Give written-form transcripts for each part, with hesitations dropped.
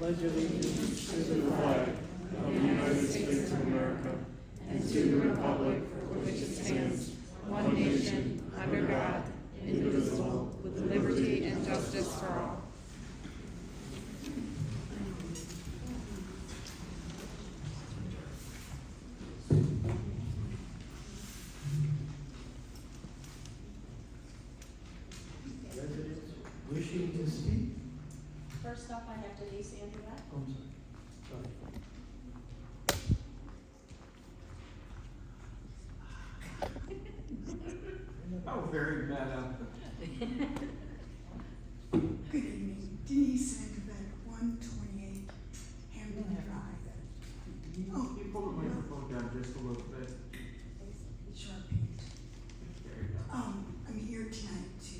pledge allegiance to the flag of the United States of America and to the republic for which it stands, one nation, under God, indivisible, with liberty and justice for all. Residents wishing to speak? First up, I have Denise Andrew. Oh, sorry. Oh, very meta. Good evening, Denise Sandoval, 128 Hampton Drive. Oh. Can you pull the microphone down just a little bit? Sharpie. There you go. I'm here tonight to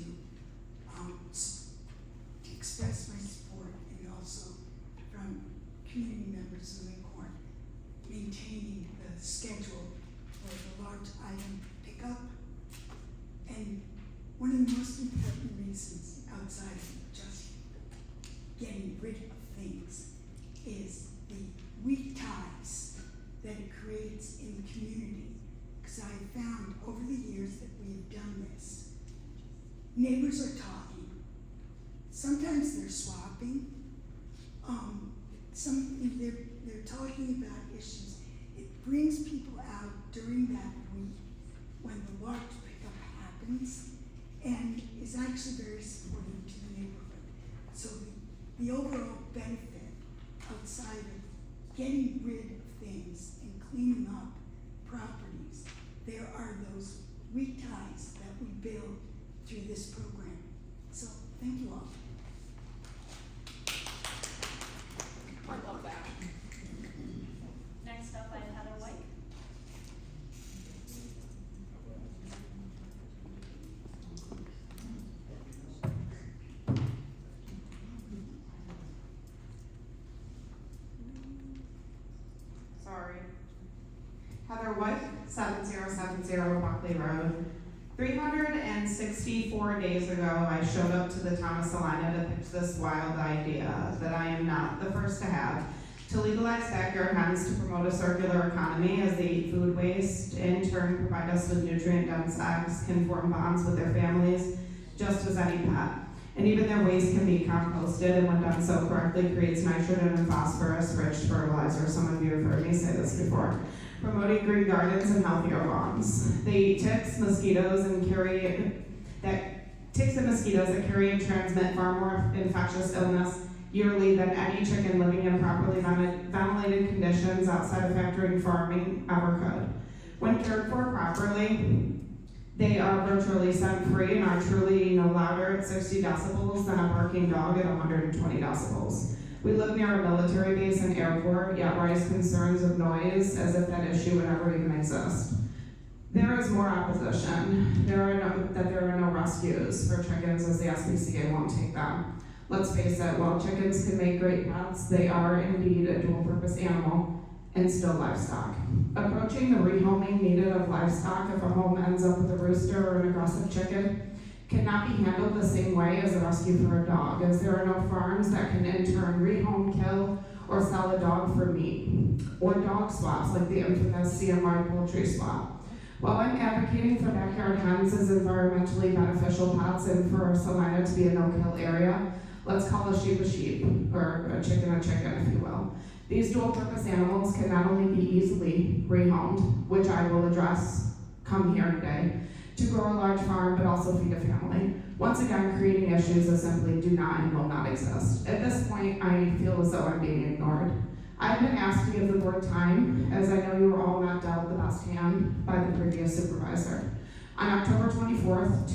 express my support and also from community members of Lincoln maintaining the schedule for the large item pickup. And one of the most important reasons outside of just getting rid of things is the weak ties that it creates in the community. Because I have found over the years that we have done this, neighbors are talking. Sometimes they're swapping. They're talking about issues. It brings people out during that week when the large pickup happens and is actually very supportive to the neighborhood. So the overall benefit outside of getting rid of things and cleaning up properties, there are those weak ties that we build through this program. So thank you all. I love that. Next up, I have Heather White. Sorry. Heather White, 7070 Buckley Road. 364 days ago, I showed up to the town of Salina to pitch this wild idea that I am not the first to have, to legalize backyard hens to promote a circular economy as they eat food waste, in turn provide us with nutrient-dense eggs, can form bonds with their families, just as any pet. And even their waste can be composted, and when done so correctly, creates nitrogen and phosphorus-rich fertilizer. Some of you have heard me say this before. Promoting green gardens and healthier lawns. They eat ticks, mosquitoes, and mosquitoes that carry and transmit far more infectious illness yearly than any chicken living in properly ventilated conditions outside of factory and farming ever could. When cared for properly, they are virtually scent-free and are truly no louder at 60 decibels than a barking dog at 120 decibels. We live near a military base and airport, yet raise concerns of noise as if that issue would ever even exist. There is more opposition. There are no rescues for chickens as the SPCA won't take them. Let's face it, while chickens can make great pets, they are indeed a dual-purpose animal and still livestock. Approaching the rehoming needed of livestock if a home ends up with a rooster or an aggressive chicken cannot be handled the same way as a rescue for a dog, as there are no farms that can in turn rehome, kill, or sell a dog for meat, or dog swaps like the infamous CMR poultry swap. While I'm advocating for backyard hens as environmentally beneficial pets and for Salina to be a no-kill area, let's call a sheep, or a chicken, if you will. These dual-purpose animals can not only be easily rehomed, which I will address come here today, to grow a large farm, but also feed a family. Once again, creating issues that simply do not and will not exist. At this point, I feel as though I'm being ignored. I've been asked to give the board time, as I know you were all not dealt the best hand by the previous supervisor. On October 24th,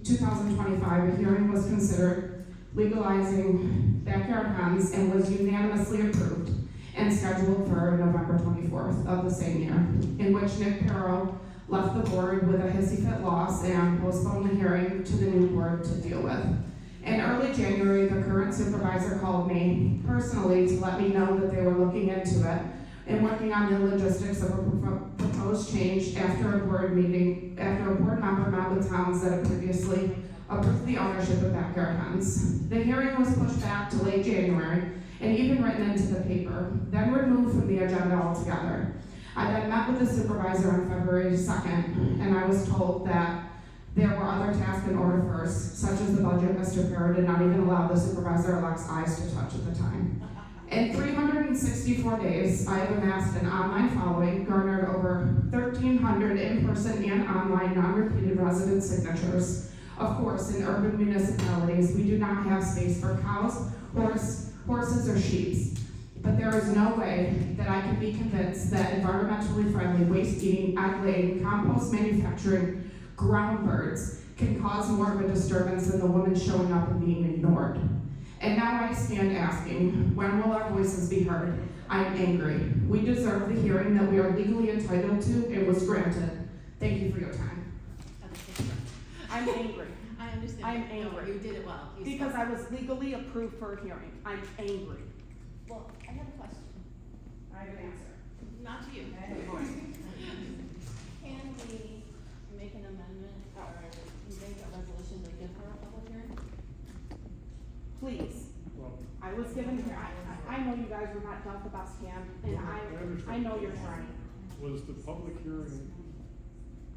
2025, a hearing was considered legalizing backyard hens and was unanimously approved and scheduled for November 24th of the same year, in which Nick Perro left the board with a hissy fit loss and postponed the hearing to the new board to deal with. In early January, the current supervisor called me personally to let me know that they were looking into it and working on the logistics of a proposed change after a board member met with towns that had previously approved the ownership of backyard hens. The hearing was pushed back to late January, and even written into the paper, then removed from the agenda altogether. I then met with the supervisor on February 2nd, and I was told that there were other tasks in order first, such as the budget Mr. Farrow did not even allow the supervisor-elect's eyes to touch at the time. In 364 days, I have amassed an online following, garnered over 1,300 in-person and online non-repeated resident signatures. Of course, in urban municipalities, we do not have space for cows, horses, or sheep. But there is no way that I can be convinced that environmentally friendly, waste-eating, egg-laying, compost manufacturing ground birds can cause more of a disturbance than the woman showing up and being ignored. And now I stand asking, when will our voices be heard? I'm angry. We deserve the hearing that we are legally entitled to and was granted. Thank you for your time. I'm angry. I understand. I'm No, angry. you did it well. You Because spoke. I was legally approved for a hearing. I'm angry. Well, I have a question. I have an answer. Not to you. Can we make an amendment or make a resolution to give her a public hearing? Please. Well, I was given, I know you guys were not dealt the best hand, and I know you're trying. was the public hearing?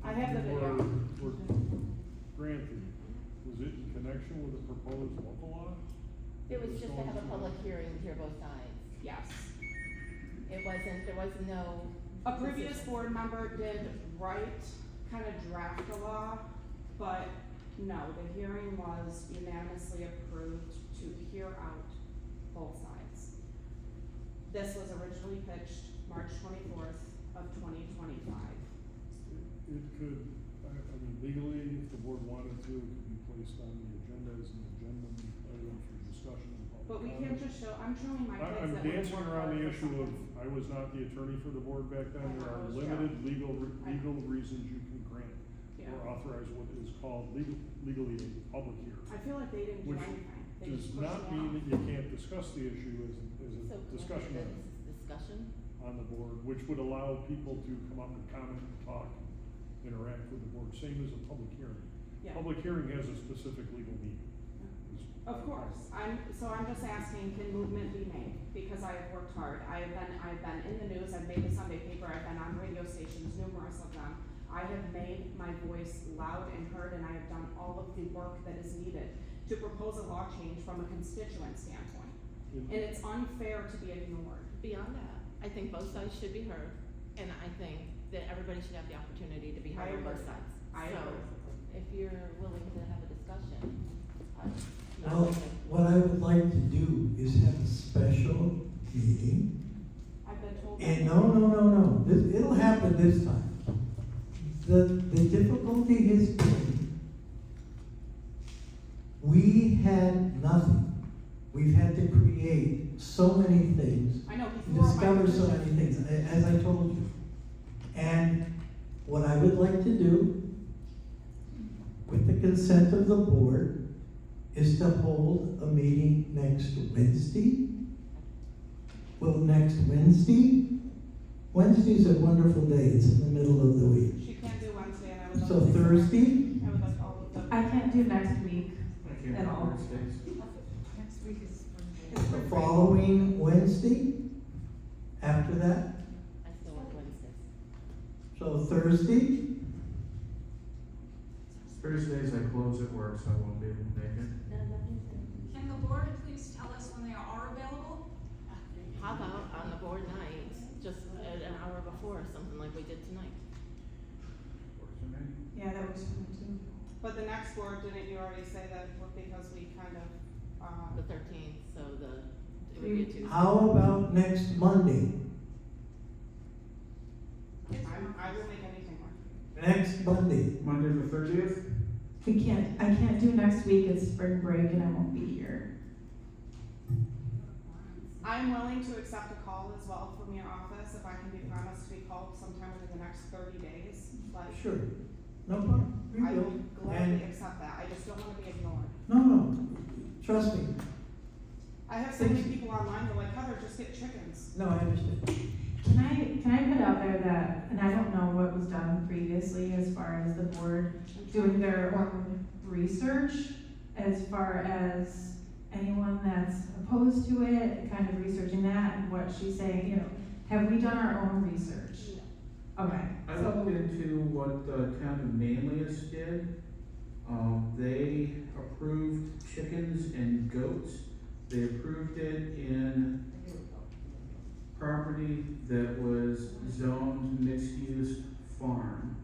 I have the video. Were granted, was it in connection with the proposed local law? It was just to have a public hearing to hear both sides. Yes. It wasn't, there was no. A previous board member did write, kind of draft a law, but no, the hearing was unanimously approved to hear out both sides. This was originally pitched March 24th of 2025. It could, I mean, legally, if the board wanted to, it could be placed on the agenda as an agenda item for discussion and public But we comment. can't just show, I'm showing my kids I'm that we dancing work around hard the for issue of, something. I was not the attorney for the board back then, there are I know, limited legal I know. reasons you can grant Yeah. or authorize what is called legally a public hearing. I feel like they didn't do Which anything. They Does just pushed not me mean off. that you can't discuss the issue as So a discussion can I item get this discussion? on the board, which would allow people to come up and comment, talk, interact with the board, same as a public hearing. Yeah. Public hearing has a specific legal meaning. Of course, I'm just asking, can movement be made? Because I have worked hard, I've been in the news, I've made the Sunday paper, I've been on radio stations, numerous of them. I have made my voice loud and heard, and I have done all of the work that is needed to propose a law change from a constituent standpoint. In- And it's unfair to be ignored. Beyond that, I think both sides should be heard, and I think that everybody should have the opportunity to be I heard on both agree. sides. I So, agree. if you're willing to have a discussion, Well, what I would like to do is have a special meeting. I've been told. And no, it'll happen this time. The difficulty has been, we had nothing. We've had to create so many things, I know, before my discover so position. many things, as I told you. And what I would like to do, with the consent of the board, is to hold a meeting next Wednesday. Well, next Wednesday? Wednesday's a wonderful day, it's in the middle of the week. She can't do Wednesday, and I would like. So to- Thursday? I would like all of them. I can't do next week. I can't At all. do Wednesdays. Next week is The following Wednesday? After that? I still work Wednesdays. So Thursday? Thursdays I close at work, so I won't be able to make it. Can the board please tell us when they are available? How about on the board night, just an hour before, something like we did tonight? Works for me. Yeah, that was fun too. But the next board, didn't you already say that because we kind of, The 13th, so it would be a Tuesday. How about next Monday? I will make anything work. Next Monday? Monday the 30th? I can't do next week, it's spring break and I won't be here. I'm willing to accept a call as well from your office if I can be promised to be called sometime within the next 30 days. Like, Sure. No problem. We I will. will gladly And- accept that. I just don't want to be ignored. No, trust me. I have so many people online that are like, Heather, just get chickens. No, I understand. Can I put out there that, and I don't know what was done previously as far as the board doing their own research as far as anyone that's opposed to it, kind of researching that and what she's saying, you know, have we done our own research? Okay, I so, looked into what the town of Manlius did. They approved chickens and goats. They approved it in property that was zoned mixed-use farm.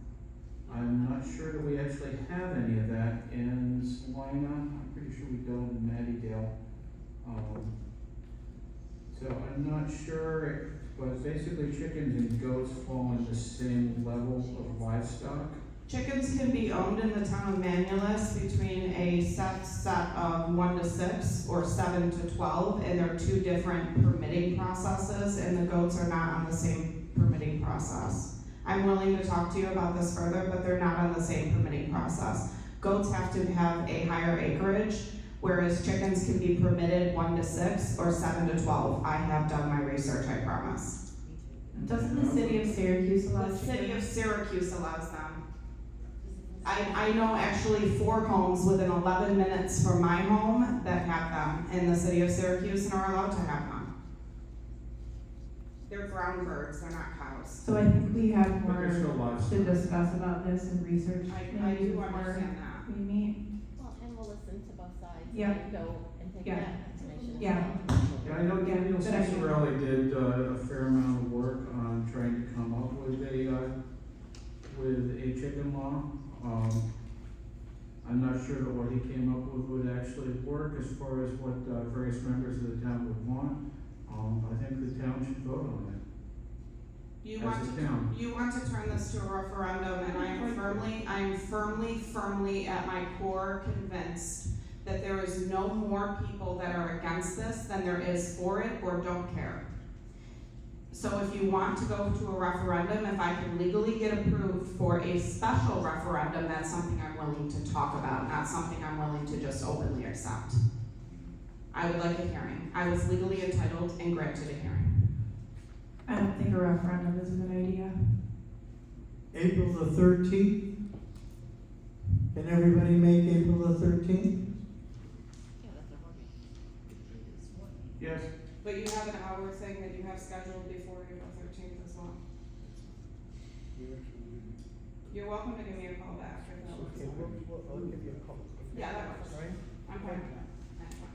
I'm not sure that we actually have any of that in Salina. I'm pretty sure we don't in Mattydale. So I'm not sure, but basically chickens and goats fall in the same level of livestock. Chickens can be owned in the town of Manlius between a set of 1 to 6 or 7 to 12, and they're two different permitting processes, and the goats are not on the same permitting process. I'm willing to talk to you about this further, but they're not on the same permitting process. Goats have to have a higher acreage, whereas chickens can be permitted 1 to 6 or 7 to 12. I have done my research, I promise. doesn't the city of Syracuse allow The city of chickens? Syracuse allows them. I know actually 4 homes within 11 minutes from my home that have them in the city of Syracuse and are allowed to have them. They're ground birds, they're not cows. So I think we have But more they're still livestock. to discuss about this and research. I maybe do before understand that. we meet. Well, and we'll listen to both sides. Yeah. And go and take Yeah. that information. as Yeah. well. Yeah, I know Yeah, Daniel good idea. Cicerelli did a fair amount of work on trying to come up with a chicken law. I'm not sure that what he came up with would actually work as far as what various members of the town would want. I think the town should vote on it. You As want a to, town. you want to turn this to a referendum, and I'm firmly at my core convinced that there is no more people that are against this than there is for it or don't care. So if you want to go to a referendum, if I can legally get approved for a special referendum, that's something I'm willing to talk about, not something I'm willing to just openly accept. I would like a hearing. I was legally entitled and granted a hearing. I don't think a referendum is a good idea. April the 13th? Can everybody make April the 13th? Yeah, that's a working. Yes. But you have an hour thing that you have scheduled before April 13th as well. You're welcome to give me a call back if that works. I'll give you a call. Yeah, that works. Right? I'm fine with that. That's fine.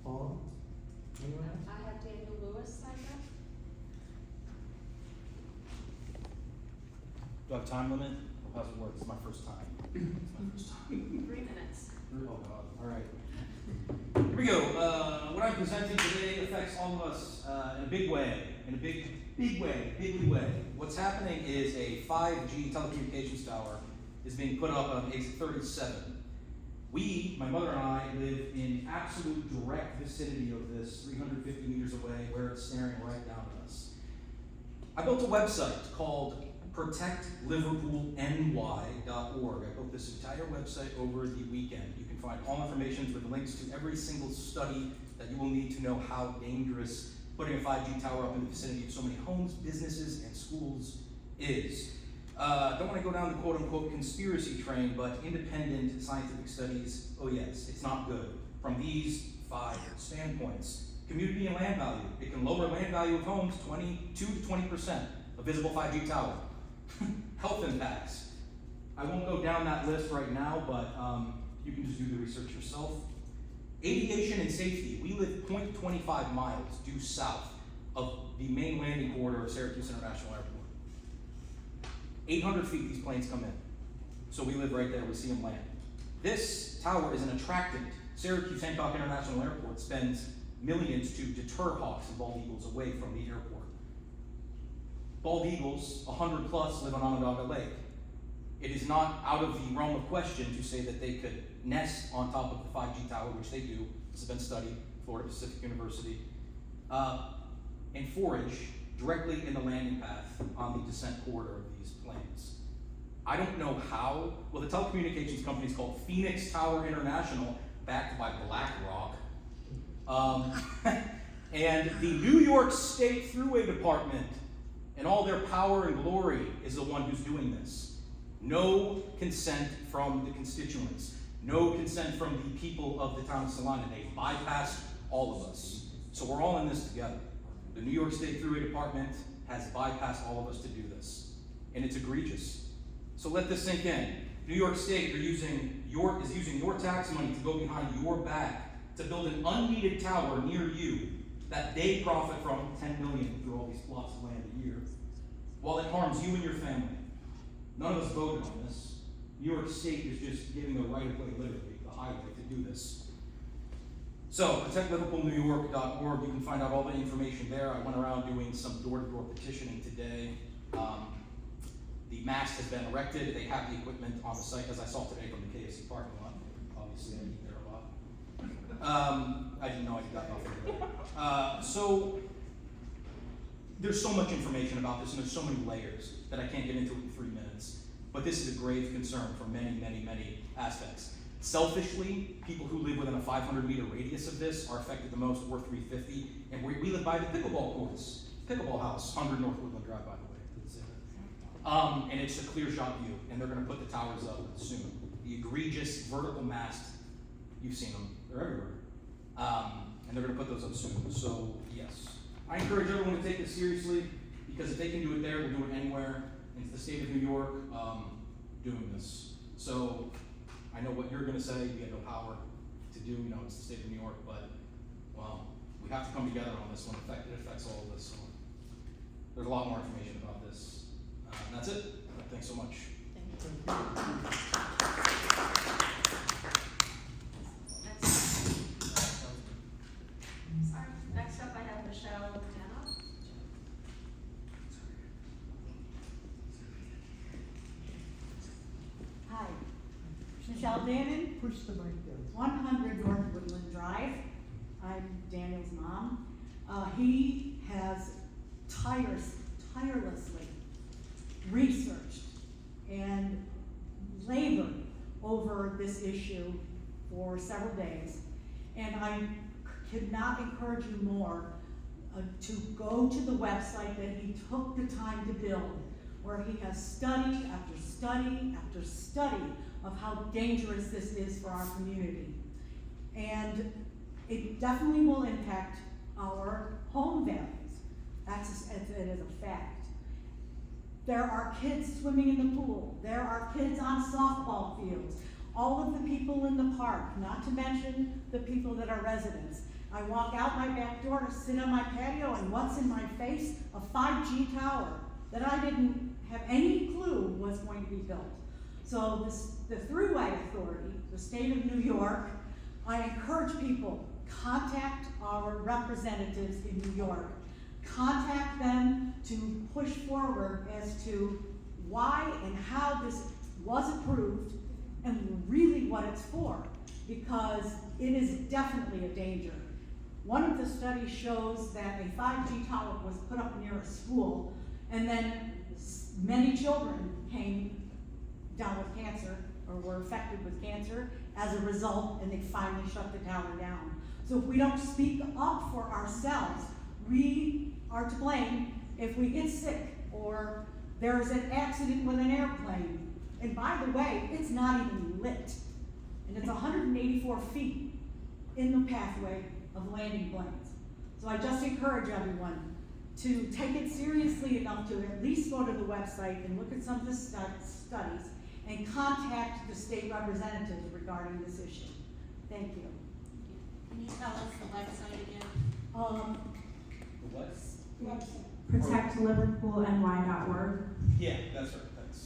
Paul? Anyone else? I have Daniel Lewis signed up. Do I have a time limit? How's it work? It's my first time. It's my first time. 3 minutes. Oh, God. All right. Here we go. What I'm presenting today affects all of us in a big way. In a big way. What's happening is a 5G telecommunications tower is being put up on exit 37. We, my mother and I, live in absolute direct vicinity of this, 350 meters away, where it's staring right down at us. I built a website called protectliverpoolny.org. I built this entire website over the weekend. You can find all information with links to every single study that you will need to know how dangerous putting a 5G tower up in the vicinity of so many homes, businesses, and schools is. Don't want to go down the quote-unquote conspiracy train, but independent scientific studies, oh yes, it's not good. From these 5 standpoints. Community and land value. It can lower land value of homes 22 to 20%. A visible 5G tower. Health impacts. I won't go down that list right now, but you can just do the research yourself. Aviation and safety. We live 0.25 miles due south of the main landing corridor of Syracuse International Airport. 800 feet these planes come in. So we live right there, we see them land. This tower is an attractant. Syracuse Hancock International Airport spends millions to deter hawks and bald eagles away from the airport. Bald eagles, 100 plus, live on Onondaga Lake. It is not out of the realm of question to say that they could nest on top of the 5G tower, which they do. This has been studied, Florida Pacific University, and forage directly in the landing path on the descent corridor of these planes. I don't know how. Well, the telecommunications company is called Phoenix Tower International, backed by BlackRock. And the New York State Thruway Department, and all their power and glory, is the one who's doing this. No consent from the constituents. No consent from the people of the town of Salina. They bypassed all of us. So we're all in this together. The New York State Thruway Department has bypassed all of us to do this. And it's egregious. So let this sink in. New York State is using your tax money to go behind your back to build an unneeded tower near you that they profit from $10 million through all these plots of land a year, while it harms you and your family. None of us voted on this. New York State is just giving a right of way, literally, the highway to do this. So, protectliverpoolnewyork.org, you can find out all the information there. I went around doing some door-to-door petitioning today. The mast has been erected. They have the equipment on the site, as I saw today from the KFC parking lot. Obviously, I eat there a lot. I didn't know I got nothing. So, there's so much information about this, and there's so many layers that I can't get into it in 3 minutes. But this is a grave concern for many, many, many aspects. Selfishly, people who live within a 500-meter radius of this are affected the most. We're 350, and we live by the pickleball courts. Pickleball house, 100 North Woodland Drive, by the way. And it's a clear shot view, and they're going to put the towers up soon. The egregious vertical mast, you've seen them, they're everywhere. And they're going to put those up soon. So, yes. I encourage everyone to take this seriously, because if they can do it there, they'll do it anywhere. And it's the state of New York doing this. So, I know what you're going to say, we have no power to do, it's the state of New York, but, well, we have to come together on this one. It affects all of this. So, there's a lot more information about this. And that's it. Thanks so much. Next up, I have Michelle Hanna. Hi, Michelle Dannon. Push the mic down. 100 North Woodland Drive. I'm Daniel's mom. He has tirelessly researched and labored over this issue for several days, and I could not encourage you more to go to the website that he took the time to build, where he has study after study after study of how dangerous this is for our community. And it definitely will impact our home values. It is a fact. There are kids swimming in the pool. There are kids on softball fields. All of the people in the park, not to mention the people that are residents. I walk out my back door to sit on my patio, and what's in my face? A 5G tower that I didn't have any clue was going to be built. So the Thruway Authority, the state of New York, I encourage people, contact our representatives in New York. Contact them to push forward as to why and how this was approved and really what it's for, because it is definitely a danger. One of the studies shows that a 5G tower was put up near a school, and then many children came down with cancer or were affected with cancer as a result, and they finally shut the tower down. So if we don't speak up for ourselves, we are to blame if we get sick or there's an accident with an airplane. And by the way, it's not even lit. And it's 184 feet in the pathway of landing planes. So I just encourage everyone to take it seriously enough to at least go to the website and look at some of the studies and contact the state representatives regarding this issue. Thank you. Can you tell us the website again? The what? ProtectLiverpoolNY.org. Yeah, that's right. Thanks.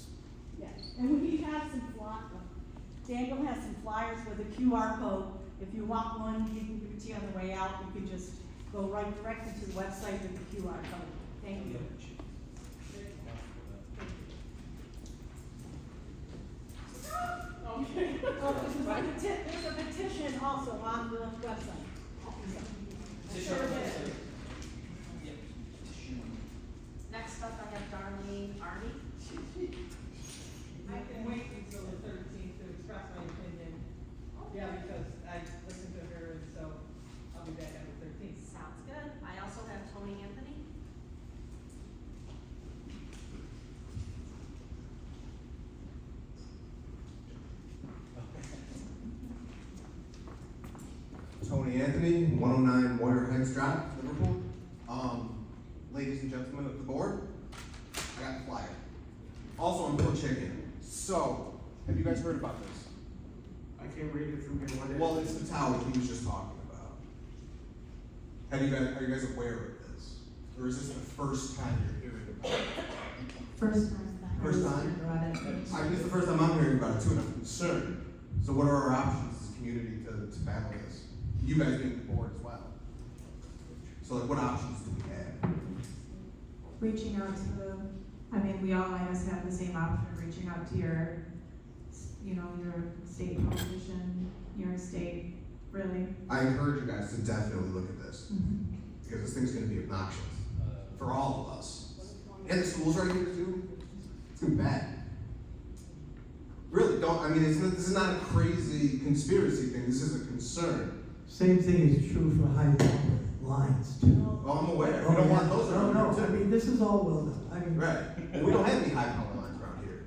Yes, and we have some Daniel has some flyers with a QR code. If you want one, he can give it to you on the way out. You can just go right directly to the website with the QR code. Thank you. Okay. There's a petition also on the website. Sure is. Next up, I have Darlene Arnie. I can wait until the 13th to express my opinion. Yeah, because I listened to her, and so I'll be back on the 13th. Sounds good. I also have Tony Anthony. Anthony, 109 Moyer Heights Drive, Liverpool. Ladies and gentlemen of the board, I got the flyer. Also, I'm Bill Chicken. So, have you guys heard about this? I can't read it from here, what is it? Well, it's the tower he was just talking about. Are you guys aware of this? Or is this the first time you're hearing about it? First time. First time? Brought it. I mean, it's the first time I'm hearing about it too, and I'm concerned. So what are our options as a community to battle this? You guys being the board as well. So like, what options do we have? Reaching out to we all, I guess, have the same option of reaching out to your state politician, your state, really. I encourage you guys to definitely look at this. Mm-hmm. Because this thing's gonna be obnoxious for all of us. And the schools right here too. It's gonna be bad. Really, this is not a crazy conspiracy thing, this is a concern. Same thing is true for high power lines too. Well, I'm aware, we don't want those around No, here too. this is all well done. Right, and we don't have any high power lines around here.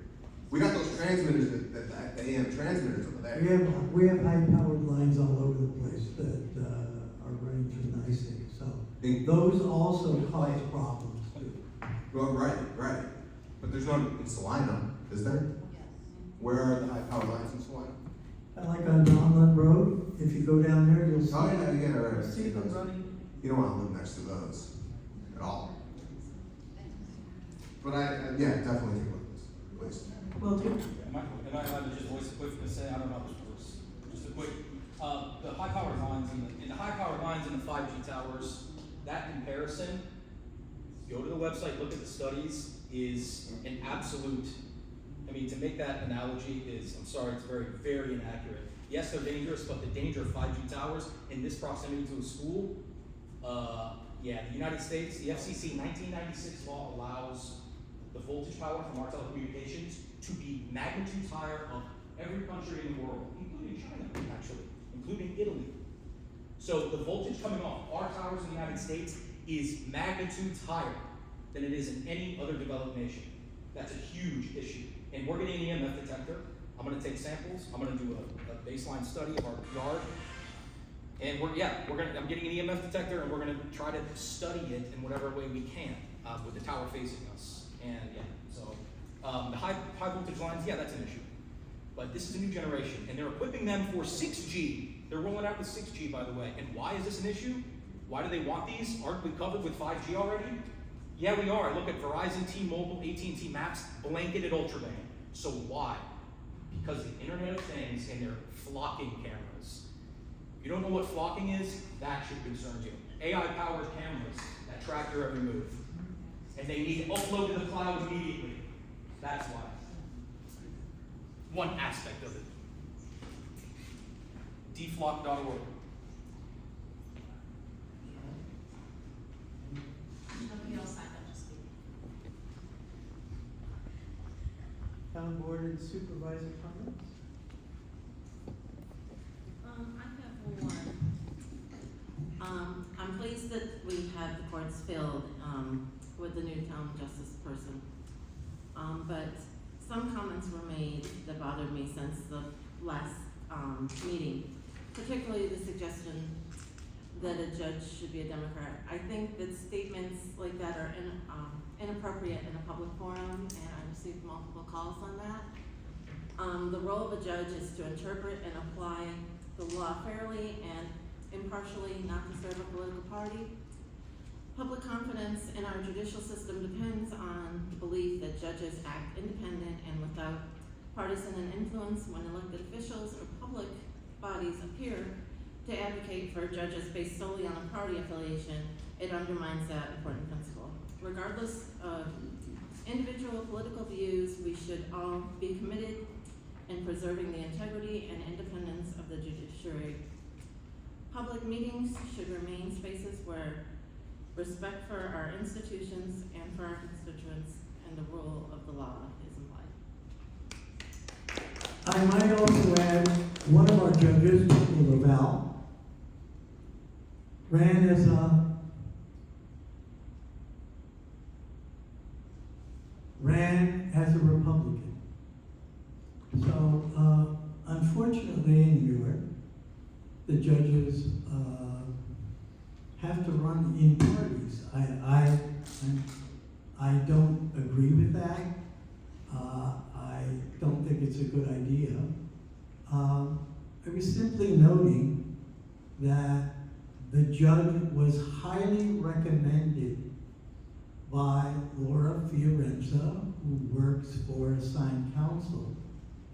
We got those transmitters, the AM transmitters over there. We have high powered lines all over the place that are running through NICE, so those also cause problems too. Well, right. But there's none in Salina, is there? Where are the high power lines in Salina? Like on Donlin Road, if you go down there, you'll see. Oh, yeah, right. See them running. You don't want to live next to those at all. But definitely take a look at this, please. Will do. Am I allowed to just voice a quick say? I don't know this works. Just a quick, the high powered lines in the high powered lines in the 5G towers, that comparison, go to the website, look at the studies, is an absolute, to make that analogy is, I'm sorry, it's very, very inaccurate. Yes, they're dangerous, but the danger of 5G towers in this proximity to a school, the United States, the FCC 1996 law allows the voltage power from our telecommunications to be magnitudes higher of every country in the world, including China, actually, including Italy. So the voltage coming off our towers in the United States is magnitudes higher than it is in any other developed nation. That's a huge issue. And we're getting an EMF detector. I'm gonna take samples. I'm gonna do a baseline study of our yard. And I'm getting an EMF detector, and we're gonna try to study it in whatever way we can with the tower facing us. And the high voltage lines, that's an issue. But this is a new generation, and they're equipping them for 6G. They're rolling out with 6G, by the way. And why is this an issue? Why do they want these? Aren't we covered with 5G already? Yeah, we are. Look at Verizon, T-Mobile, AT&T Maps, blanketed ultraband. So why? Because the Internet of Things and their flocking cameras. If you don't know what flocking is, that should concern you. AI-powered cameras that track your every move. And they need to upload to the cloud immediately. That's why. One aspect of it. Deflock.org. Nobody else signed up to speak. Town board and supervisor comments? I have one. I'm pleased that we've had the courts filled, with the new town justice person. But some comments were made that bothered me since the last, meeting, particularly the suggestion that a judge should be a Democrat. I think that statements like that are inappropriate in a public forum, and I received multiple calls on that. The role of a judge is to interpret and apply the law fairly and impartially, not to serve a political party. Public confidence in our judicial system depends on the belief that judges act independent and without partisan influence when elected officials or public bodies appear to advocate for judges based solely on a party affiliation. It undermines that important principle. Regardless of individual political views, we should all be committed in preserving the integrity and independence of the judiciary. Public meetings should remain spaces where respect for our institutions and for our constituents and the rule of the law is implied. I might also add, one of our judges, Laval, ran as a Republican. So, unfortunately in New York, the judges have to run in parties. I don't agree with that. I don't think it's a good idea. I was simply noting that the judge was highly recommended by Laura Fiorenza, who works for assigned counsel,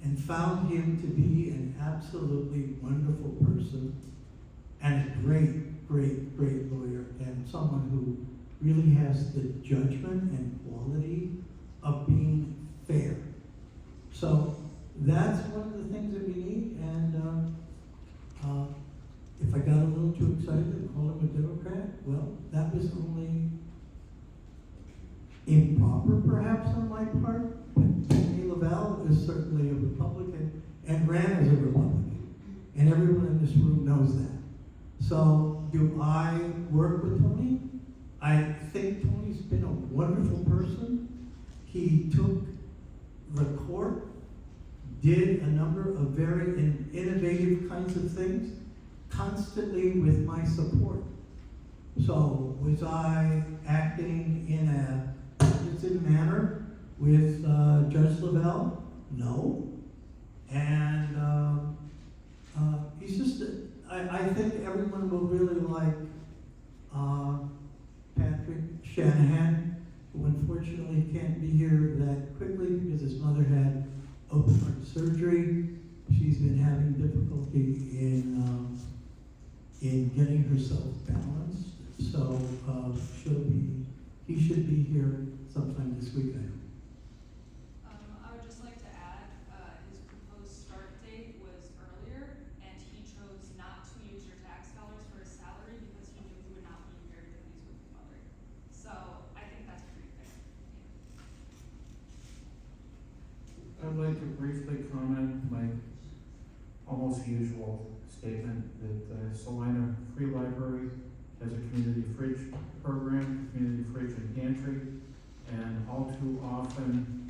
and found him to be an absolutely wonderful person and a great, great, great lawyer, and someone who really has the judgment and quality of being fair. So that's one of the things that we need, and if I got a little too excited and called him a Democrat, well, that was only improper perhaps on my part, but Tony Lavelle is certainly a Republican and ran as a Republican, and everyone in this room knows that. So do I work with Tony? I think Tony's been a wonderful person. He took the court, did a number of very innovative kinds of things, constantly with my support. So was I acting in a partisan manner with Judge Lavelle? No. And he's just, I think everyone will really like Patrick Shanahan, who unfortunately can't be here that quickly because his mother had open heart surgery. She's been having difficulty in getting herself balanced. So he should be here sometime this week, I hope. I would just like to add, his proposed start date was earlier, and he chose not to use your tax dollars for his salary because he knew he would not be very pleased with his mother. So I think that's pretty fair. I'd like to briefly comment my almost usual statement that Salina Free Library has a community fridge program, community fridge and pantry, and all too often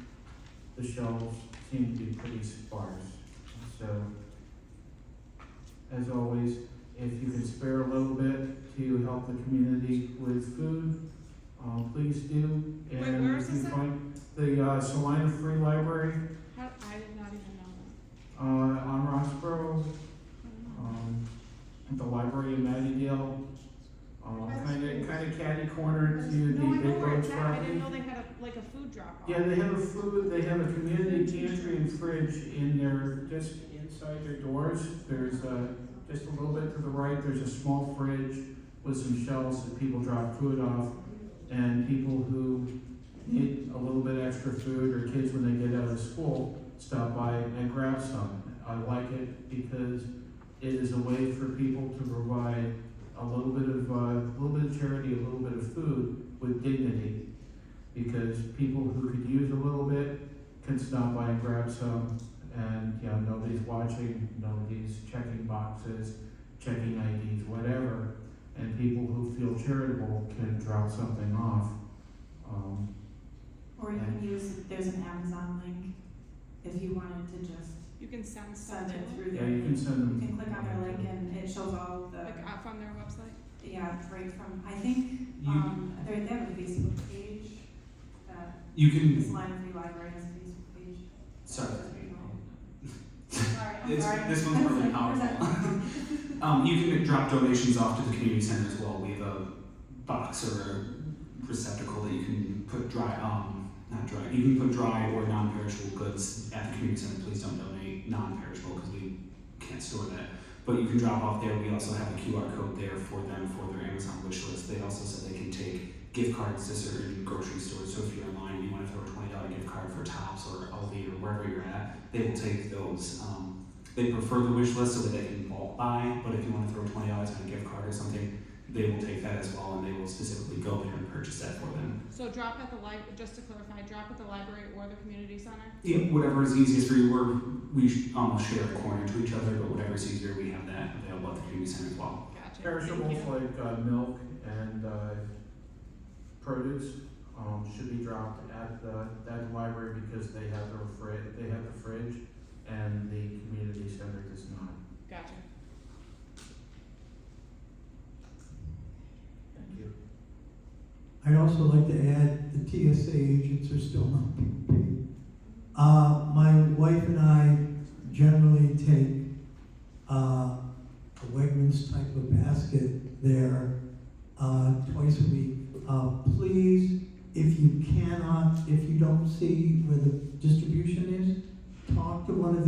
the shelves seem to be pretty sparse. So, as always, if you can spare a little bit to help the community with food, please do. And Wait, where is if you this at? find the Salina Free Library I did not even know that. on Roxborough, at the library in Mattydale, kind of catty corner to the No, I know Big where Roads it's at, I property. didn't know they had like a food drop off. Yeah, they have a community pantry and fridge in there, just inside their doors. There's just a little bit to the right, there's a small fridge with some shelves that people drop food off. And people who need a little bit extra food, or kids when they get out of school, stop by and grab some. I like it because it is a way for people to provide a little bit of charity, a little bit of food with dignity. Because people who could use a little bit can stop by and grab some, and nobody's watching, nobody's checking boxes, checking IDs, whatever. And people who feel charitable can drop something off. Or you can use, there's an Amazon link if you wanted to just You can send stuff send to it them, through Yeah, their you link. can send them. You can click on their link and it shows all the, like up on their website. yeah, right from, I think, they have a Facebook page that, You can, this Line of Free Library has a Facebook page. sorry, Sorry, I'm It's- sorry. this one's really powerful. You can drop donations off to the community center as well. We have a box or a receptacle that you can put you can put dry or non-perishable goods at the community center. Please don't donate non-perishable because we can't store that. But you can drop off there. We also have a QR code there for them for their Amazon wish list. They also said they can take gift cards to certain grocery stores. So if you're online and you want to throw a $20 gift card for Tops or Aldi or wherever you're at, they will take those. They prefer the wish list so that they can bulk buy, but if you want to throw $20 on a gift card or something, they will take that as well, and they will specifically go there and purchase that for them. So drop at the just to clarify, drop at the library or the community center? Yeah, whatever is easiest for you. We almost share a corner to each other, but whatever is easier, we have that available at the community center as well. Gotcha. Perishables like milk and produce should be dropped at that library because they have the fridge, and the community center does not. Gotcha. I'd also like to add the TSA agents are still not being paid. My wife and I generally take a Wegmans type of basket there twice a week. Please, if you don't see where the distribution is, talk to one of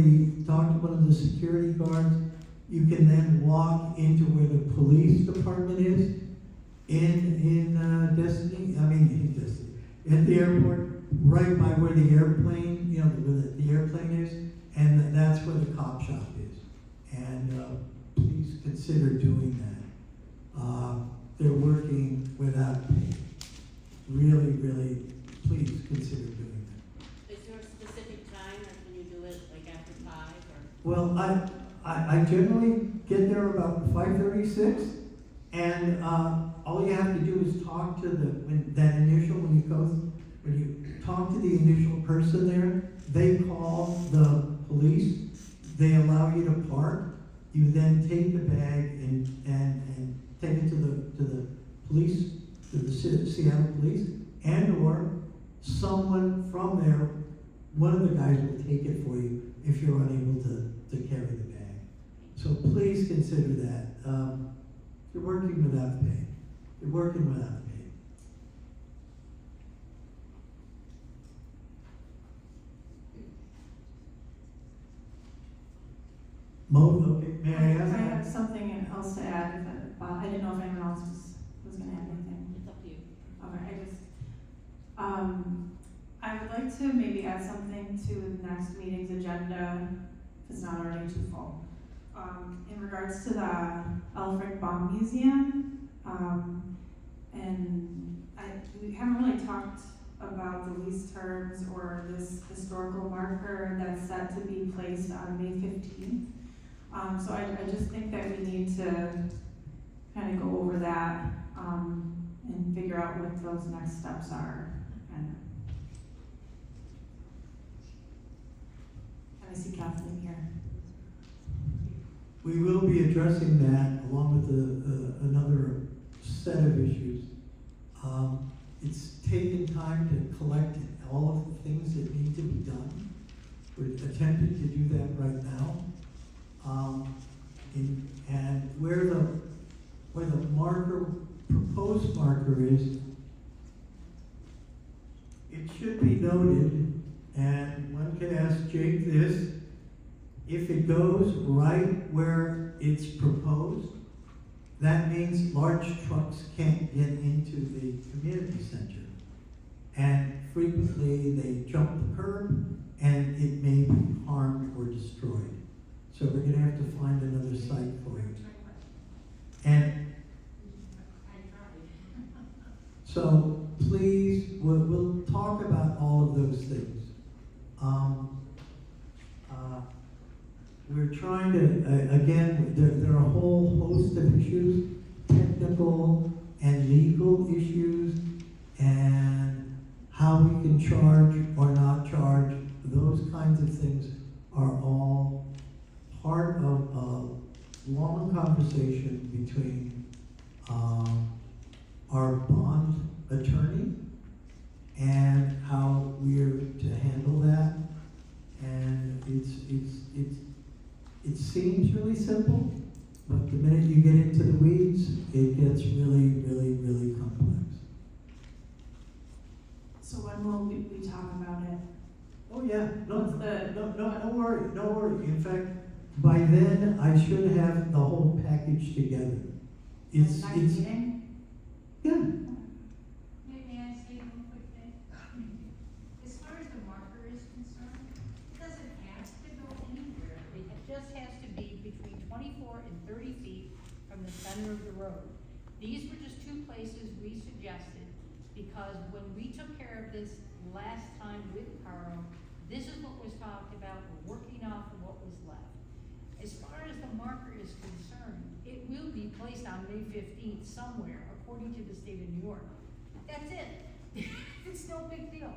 the security guards. You can then walk into where the police department is at the airport, right by where the airplane, where the airplane is, and that's where the cop shop is. And please consider doing that. They're working without pay. Really, really, please consider doing that. Is there a specific time, or can you do it like after 5, or? Well, I generally get there about 5:36, and all you have to do is talk to when you talk to the initial person there, they call the police, they allow you to park, you then take the bag and take it to the police, to the Seattle police, and/or someone from there, one of the guys will take it for you if you're unable to carry the bag. So please consider that. You're working without pay. You're working without pay. Okay, may I ask? I have something else to add, I didn't know if anyone else was gonna add anything. It's up to you. Okay, I would like to maybe add something to next meeting's agenda, if it's not already too full. In regards to the Alfred Baum Museum, and we haven't really talked about the lease terms or this historical marker that's set to be placed on May 15th. So I just think that we need to kind of go over that, and figure out what those next steps are. And I see Kathleen here. We will be addressing that along with another set of issues. It's taken time to collect all of the things that need to be done. We're attempting to do that right now. And where the proposed marker is, it should be noted, and one could ask Jake this, if it goes right where it's proposed, that means large trucks can't get into the community center. And frequently they jump the curb and it may be harmed or destroyed. So we're gonna have to find another site for it. And so please, we'll talk about all of those things. We're trying to, again, there are a whole host of issues, technical and legal issues, and how we can charge or not charge. Those kinds of things are all part of a long conversation between our bond attorney and how we're to handle that. And it seems really simple, but the minute you get into the weeds, it gets really, really, really complex. So when will we talk about it? Oh yeah, What's the- don't worry. In fact, by then, I should have the whole package together. Next meeting? Yeah. May I say one quick thing? As far as the marker is concerned, it doesn't have to go anywhere. It just has to be between 24 and 30 feet from the center of the road. These were just two places we suggested, because when we took care of this last time with Carl, this is what was talked about, we're working off of what was left. As far as the marker is concerned, it will be placed on May 15th somewhere, according to the state of New York. That's it. It's no big deal.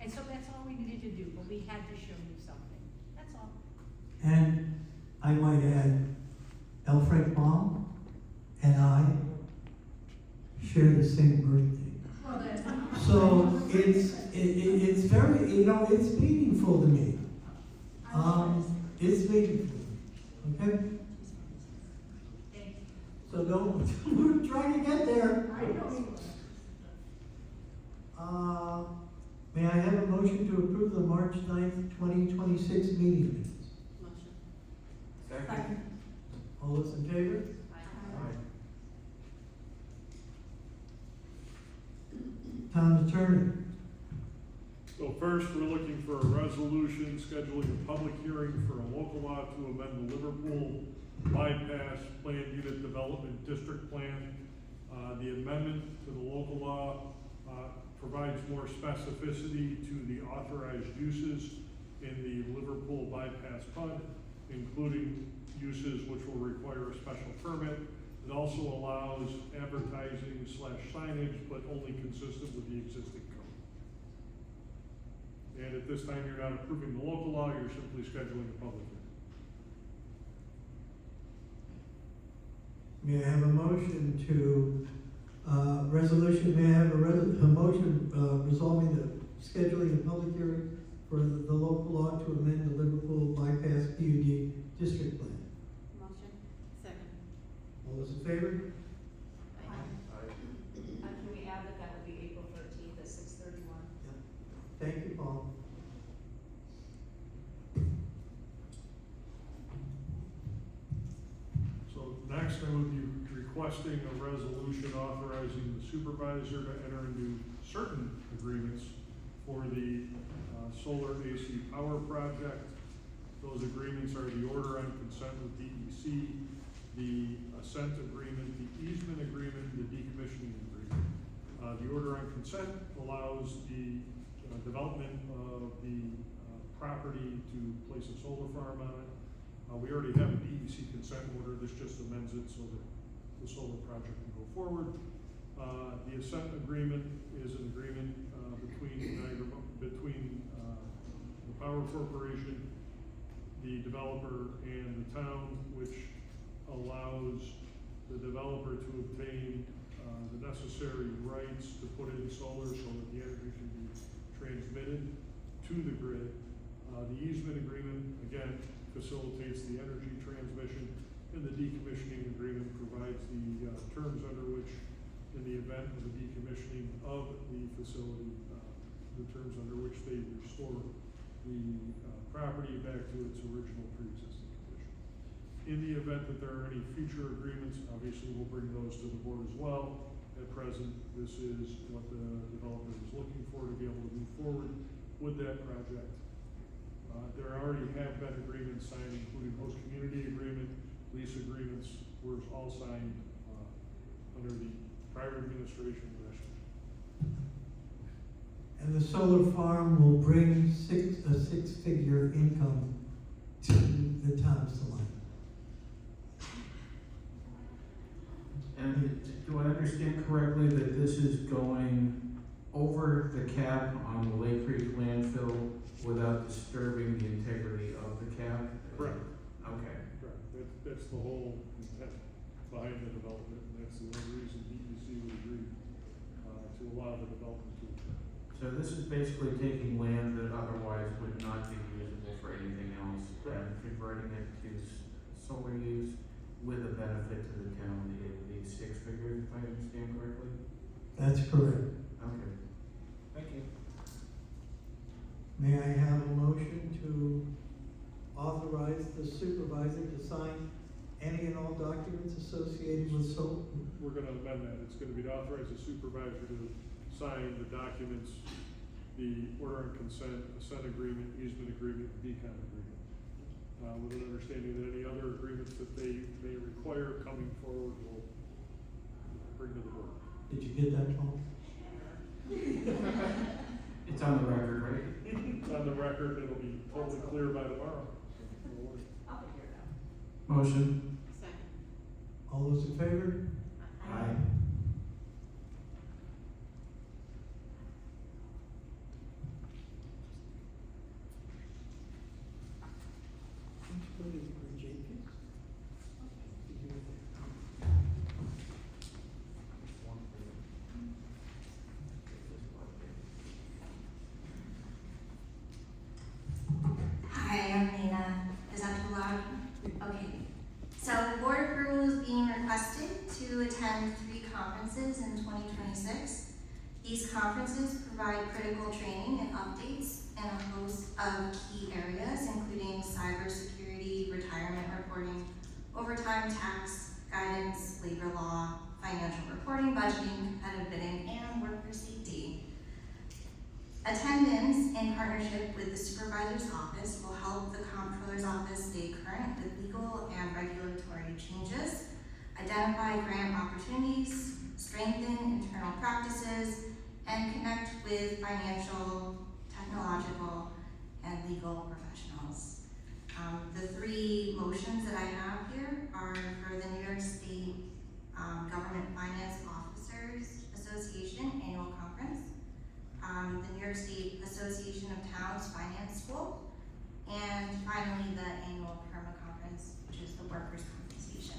And so that's all we needed to do, but we had to show you something. That's all. And I might add, Alfred Baum and I share the same birthday. So it's very, it's meaningful to me. It's meaningful, okay? So don't, we're trying to get there. May I have a motion to approve the March 9th, 2026 meeting minutes? Motion. Second. All those in favor? Aye. Town attorney. So first, we're looking for a resolution scheduling a public hearing for a local law to amend the Liverpool bypass planned unit development district plan. The amendment to the local law provides more specificity to the authorized uses in the Liverpool bypass PUD, including uses which will require a special permit. It also allows advertising / signage, but only consistent with the existing code. And at this time, you're not approving the local law, you're simply scheduling a public hearing. May I have a motion to, resolution, may I have a motion resolving the scheduling a public hearing for the local law to amend the Liverpool bypass PUD district plan? Motion. Second. All those in favor? Can we add that would be April 13th at 6:31? Thank you, Paul. So next, I would be requesting a resolution authorizing the supervisor to enter into certain agreements for the solar AC power project. Those agreements are the order on consent with DEC, the assent agreement, the easement agreement, and the decommissioning agreement. The order on consent allows the development of the property to place a solar farm on it. We already have a DEC consent order, this just amends it so that the solar project can go forward. The assent agreement is an agreement between the Power Corporation, the developer, and the town, which allows the developer to obtain the necessary rights to put in solar so that the energy can be transmitted to the grid. The easement agreement, again, facilitates the energy transmission, and the decommissioning agreement provides the terms under which, in the event of the decommissioning of the facility, the terms under which they restore the property back to its original pre-existing condition. In the event that there are any future agreements, obviously we'll bring those to the board as well. At present, this is what the developer is looking for to be able to move forward with that project. There already have been agreements signed, including host community agreement, lease agreements, were all signed under the prior administration last year. And the solar farm will bring a six-figure income to the town of Salina. And do I understand correctly that this is going over the cap on the Lake Creek landfill without disturbing the integrity of the cap? Correct. Okay. Correct. That's the whole intent behind the development, and that's the only reason DEC would agree to allow the development to occur. So this is basically taking land that otherwise would not be usable for anything else and converting it to solar use with a benefit to the town, the 6 figures, if I understand correctly? That's correct. Okay. Thank you. May I have a motion to authorize the supervisor to sign any and all documents associated with solar? We're gonna amend that. It's gonna be to authorize the supervisor to sign the documents, the order on consent, assent agreement, easement agreement, decon agreement. With an understanding that any other agreements that they may require coming forward will bring to the board. Did you get that, Paul? It's on the record, right? It's on the record, it'll be totally clear by tomorrow. No worries. I'll figure it out. Motion. Second. All those in favor? Aye. These conferences provide critical training and updates in a host of key areas, including cybersecurity, retirement reporting, overtime tax, guidance, labor law, financial reporting, budgeting, competitive bidding, and worker safety. Attendance in partnership with the Supervisor's Office will help the Comptroller's Office stay current with legal and regulatory changes, identify grant opportunities, strengthen internal practices, and connect with financial, technological, and legal professionals. The three motions that I have here are for the New York State Government Finance Officers Association Annual Conference, the New York State Association of Towns Finance School, and finally the annual PERMA Conference, which is the Workers' Compensation.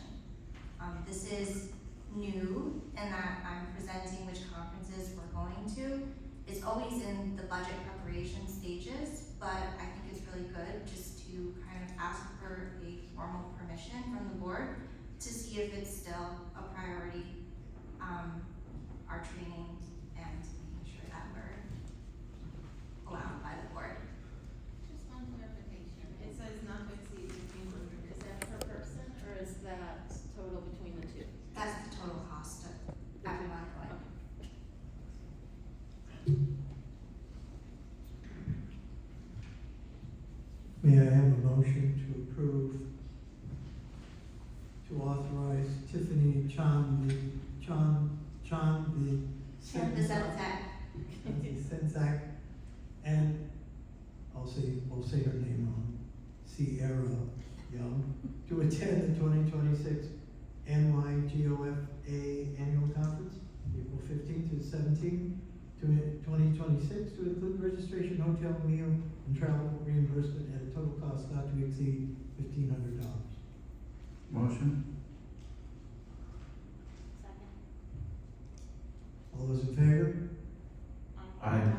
This is new in that I'm presenting which conferences we're going to. It's always in the budget preparation stages, but I think it's really good just to kind of ask for a formal permission from the board to see if it's still a priority, our training, and making sure that we're allowed by the board. Just one clarification. It says not to exceed 1,500. Is that per person or is that total between the two? That's the total cost of everyone going. May I have a motion to approve, to authorize Tiffany Senzak, and we'll say her name wrong, Sierra Young, to attend the 2026 NYGOFA Annual Conference, April 15th to 17th, to 2026, to include registration, hotel, meal, and travel reimbursement at a total cost not to exceed $1,500. Motion? Second. All those in favor? Aye.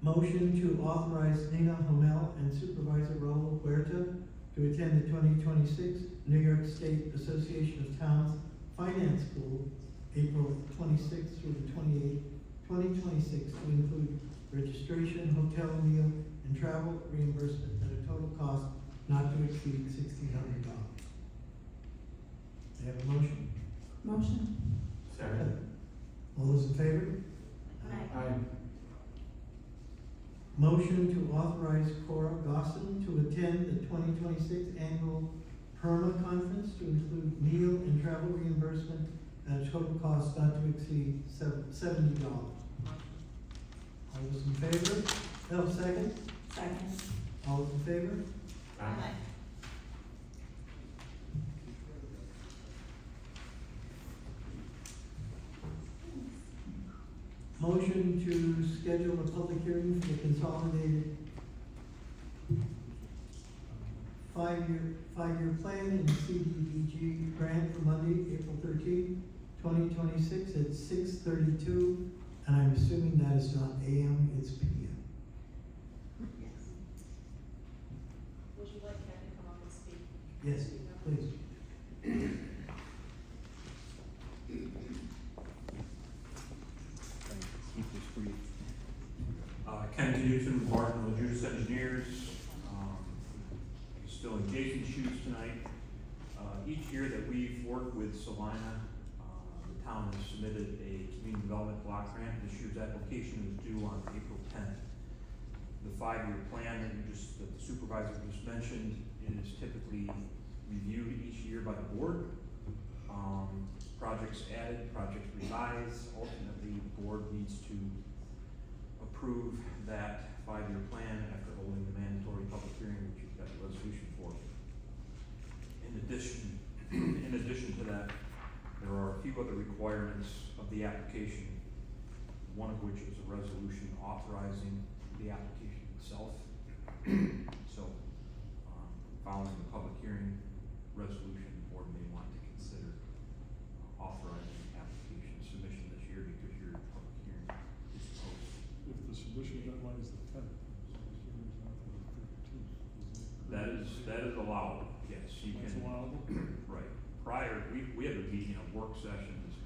Motion to authorize Nina Hamel and Supervisor Raul Huerta to attend the 2026 New York State Association of Towns Finance School, April 26th through the 28th, 2026, to include registration, hotel, meal, and travel reimbursement at a total cost not to exceed $1,600. May I have a motion? Motion. Second. All those in favor? Aye. Motion to authorize Cora Gosson to attend the 2026 annual PERMA conference to include meal and travel reimbursement at a total cost not to exceed $70. All those in favor? No, second? Second. All those in favor? Aye. Motion to schedule a public hearing for the consolidated five-year plan and CDBG grant for Monday, April 13th, 2026 at 6:32, and I'm assuming that is not AM, it's PM. Yes. Would you like Ken to come up and speak? Yes, please. Ken Knudsen, Barton LaJuice Engineers. Still in Jason's shoes tonight. Each year that we've worked with Salina, the town has submitted a community development block grant. This year's application is due on April 10th. The five-year plan that the supervisor just mentioned is typically reviewed each year by the board. Projects added, projects revised. Ultimately, the board needs to approve that five-year plan after holding the mandatory public hearing, which you've got a resolution for. In addition to that, there are a few other requirements of the application, one of which is a resolution authorizing the application itself. So, following the public hearing resolution, the board may want to consider authorizing application submission this year because your public hearing is posted. If the submission deadline is the 10th, so the hearing is not the 13th. That is allowed, yes, you That's can. allowable? Right, prior, we have a meeting, a work session that's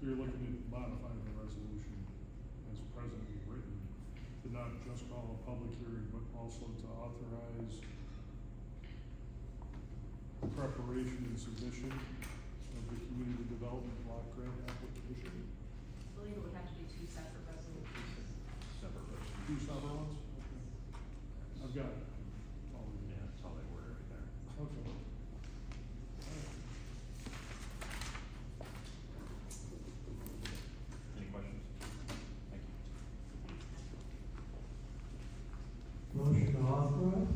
you're looking at modifying the resolution as presently written, to not just call a public hearing, but also to authorize preparation and submission of the community development block grant application. I believe it would have to be two separate resolutions. Separate resolution. Two separate ones? Okay. I've got it. Yeah, that's how they word it right there. Okay. Any questions? Thank you. Motion to authorize?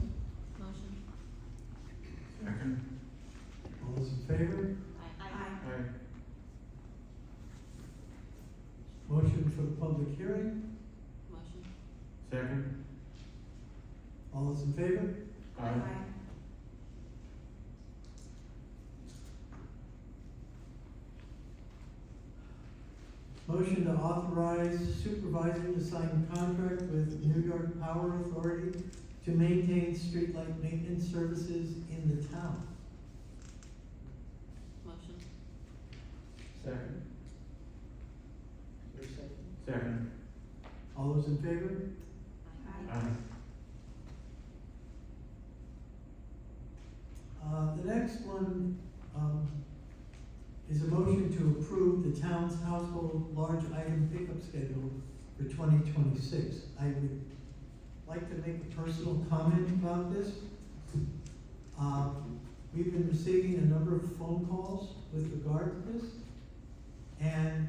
Motion. Second. All those in favor? Aye. Motion for the public hearing? Motion. Second. All those in favor? Motion to authorize supervisor to sign contract with New York Power Authority to maintain streetlight maintenance services in the town. Motion. Second. Is there a second? Second. All those in favor? Aye. The next one, is a motion to approve the town's household large item pickup schedule for 2026. I would like to make a personal comment about this. We've been receiving a number of phone calls with regard to this, and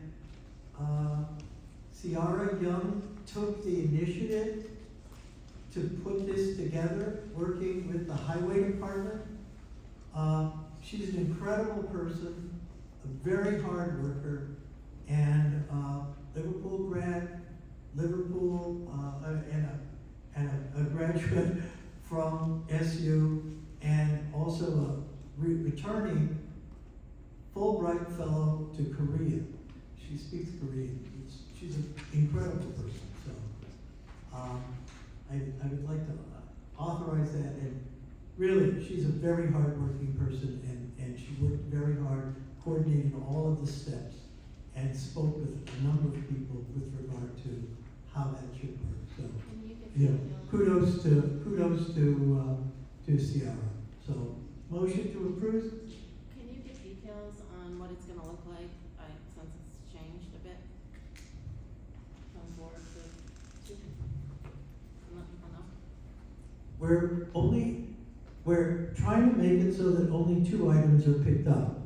Ciara Young took the initiative to put this together, working with the highway department. She's an incredible person, a very hard worker, and Liverpool grad, Liverpool, and a graduate from SU, and also a returning Fulbright fellow to Korea. She speaks Korean. She's an incredible person. So I would like to authorize that. And really, she's a very hardworking person, and she worked very hard coordinating all of the steps and spoke with a number of people with regard to how that should work. So, Can you give you know, details? kudos to Ciara. So, motion to approve. Can you give details on what it's gonna look like, since it's changed a bit? From board to, enough? We're trying to make it so that only 2 items are picked up.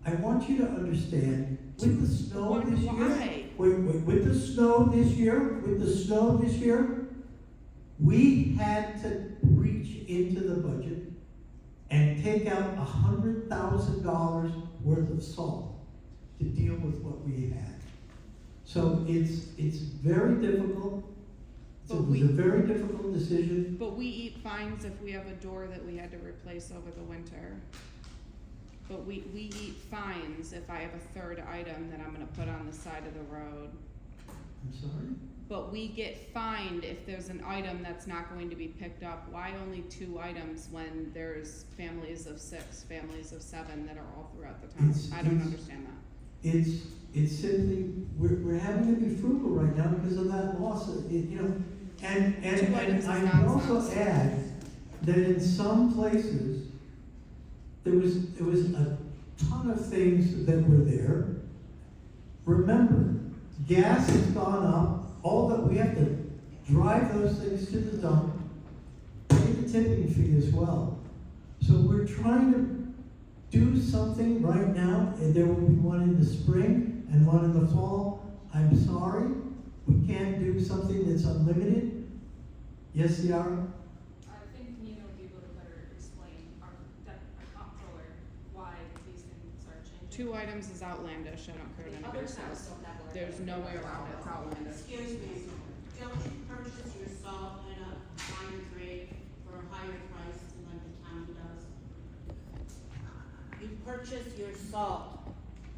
I want you to understand, with the snow this year, Why? with the snow this year, we had to reach into the budget and take out $100,000 worth of salt to deal with what we had. So it's very difficult. It was a very difficult decision. But we eat fines if we have a door that we had to replace over the winter. But we eat fines if I have a third item that I'm gonna put on the side of the road. I'm sorry? But we get fined if there's an item that's not going to be picked up. Why only 2 items when there's families of 6, families of 7 that are all throughout the town? I don't understand that. It's simply, we're having to be frugal right now because of that loss, and I would also add that in some places, there was a ton of things that were there. Remember, gas has gone up, we have to drive those things to the dump, pay the tipping fee as well. So we're trying to do something right now, and there will be one in the spring and one in the fall. I'm sorry, we can't do something that's unlimited. Yes, Ciara? I think Nina will be able to better explain our comptroller why these things are changing. 2 items is outlandish. I don't care what anybody says. don't. There's no way around it. It's outlandish. Excuse me, don't you purchase your salt at a higher grade for a higher price than like the town does? You purchase your salt,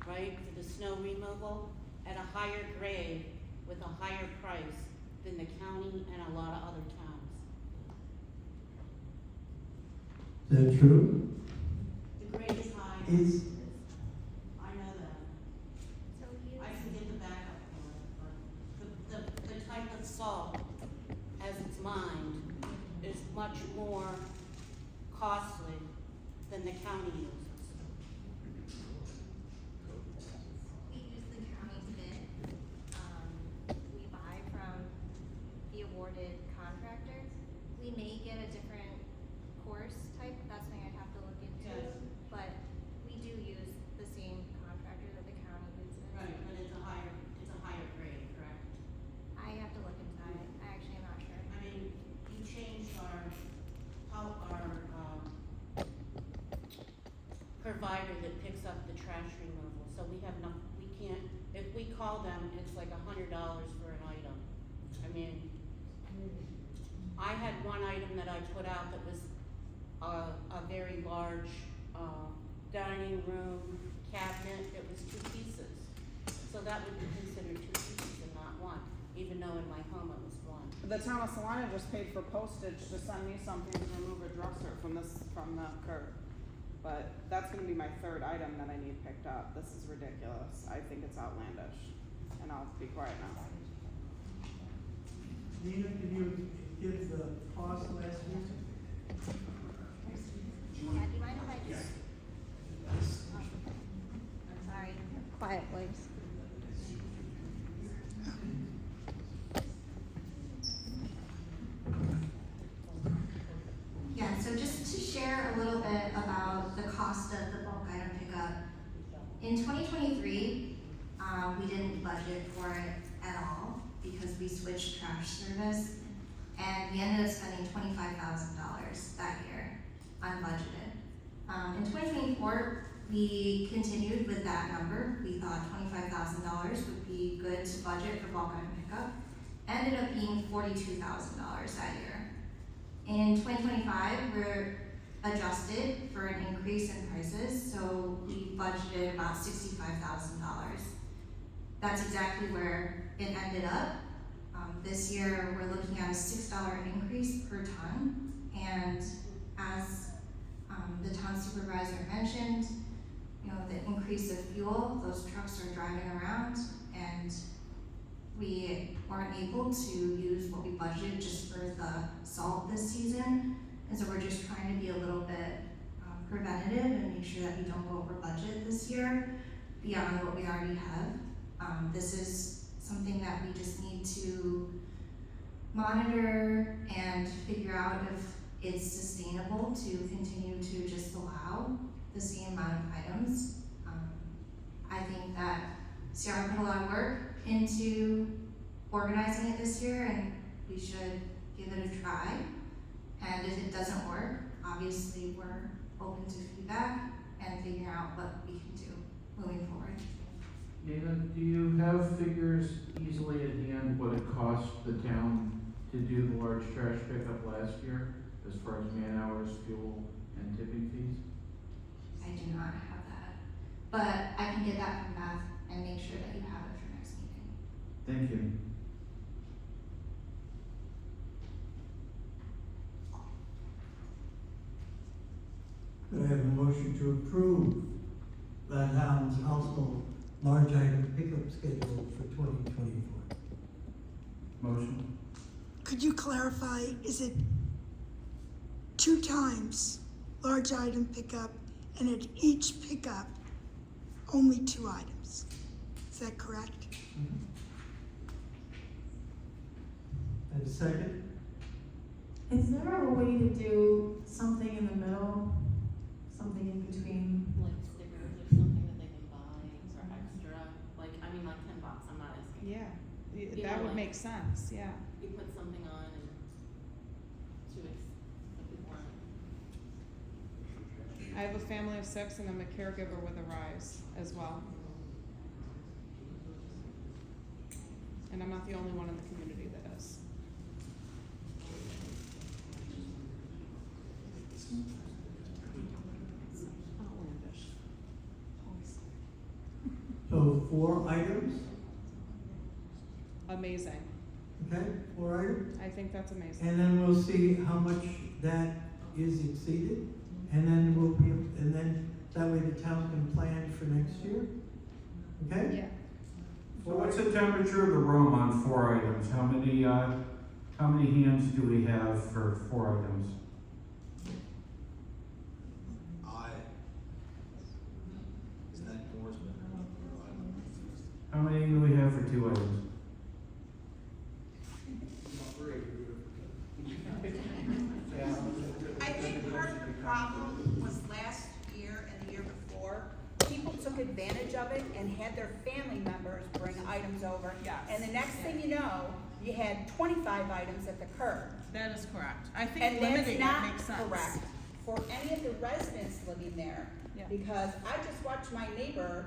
right, for the snow removal at a higher grade with a higher price than the county and a lot of other towns. Is that true? The grade is higher. It's, I know that. So much more costly than the county uses. We use the county's bid. We buy from the awarded contractors. We may get a different course type, that's something I'd have to look into. Yes. But we do use the same contractor that the county uses. Right, but it's a higher grade, correct? I have to look into that. I actually am not sure. I mean, you changed our provider that picks up the trash removal, so we can't, if we call them, it's like $100 for an item. I mean, I had one item that I put out that was a very large, dining room cabinet, it was 2 pieces. So that would be considered 2 pieces and not one, even though in my home it was one. The town of Salina just paid for postage to send me something to remove a dresser from the curb. But that's gonna be my 3rd item that I need picked up. This is ridiculous. I think it's outlandish. And I'll be quiet now. Nina, can you give the cost last week? Yeah, do you mind if I just? I'm sorry. Quiet, please. Yeah, so just to share a little bit about the cost of the bulk item pickup. In 2023, we didn't budget for it at all because we switched trash service, and we ended up spending $25,000 that year unbudgeted. In 2024, we continued with that number. We thought $25,000 would be good to budget for bulk item pickup. Ended up being $42,000 that year. In 2025, we're adjusted for an increase in prices, so we budgeted about $65,000. That's exactly where it ended up. This year, we're looking at a $6 increase per ton, and as the town supervisor mentioned, the increase of fuel, those trucks are driving around, and we weren't able to use what we budgeted just for the salt this season, and so we're just trying to be a little bit preventative and make sure that we don't go over budget this year beyond what we already have. This is something that we just need to monitor and figure out if it's sustainable to continue to just allow the same amount of items. I think that Sierra put a lot of work into organizing it this year, and we should give it a try. And if it doesn't work, obviously we're open to feedback and figuring out what we can do moving forward. Dana, do you have figures easily at hand what it cost the town to do the large trash pickup last year, as far as man hours, fuel, and tipping fees? I do not have that, but I can get that from Beth and make sure that you have it for next meeting. Thank you. Could I have a motion to approve the town's household large item pickup schedule for 2024? Motion. Could you clarify, is it 2 times large item pickup, and at each pickup, only 2 items? Is that correct? And second? Is there a way to do something in the middle, something in between? Like stickers or something that they can buy for extra, like, I mean, like $10, I'm not asking. Yeah, You that know, would like- make sense, yeah. You put something on and if we want. I have a family of 6 and I'm a caregiver with a rise as well. And I'm not the only one in the community that is. Outlandish. So 4 items, Amazing. okay, 4 items? I think that's amazing. And then we'll see how much that is exceeded, and then that way the town can plan for next year, okay? Yeah. So what's the temperature of the room on 4 items? How How many hands do we have for 4 items? Is that endorsement? How many do we have for 2 items? I think part of the problem was last year and the year before, people took advantage of it and had their family members bring items over. Yes. And the next thing you know, you had 25 items at the curb. That is correct. I think And that's limiting it not makes sense. correct for any of the residents living there. Yeah. Because I just watched my neighbor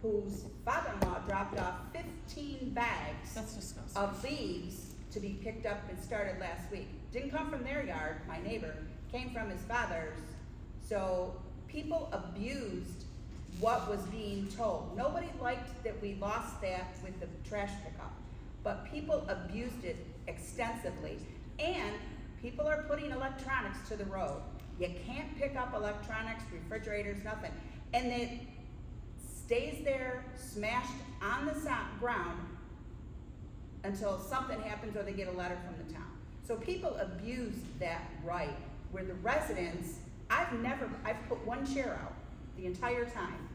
whose father-in-law dropped off 15 bags That's disgusting. of leaves to be picked up and started last week. Didn't come from their yard, my neighbor, came from his father's. So people abused what was being told. Nobody liked that we lost that with the trash pickup, but people abused it extensively. And people are putting electronics to the road. You can't pick up electronics, refrigerators, nothing. And it stays there smashed on the ground until something happens or they get a letter from the town. So people abuse that right, where the residents, I've put one chair out the entire time.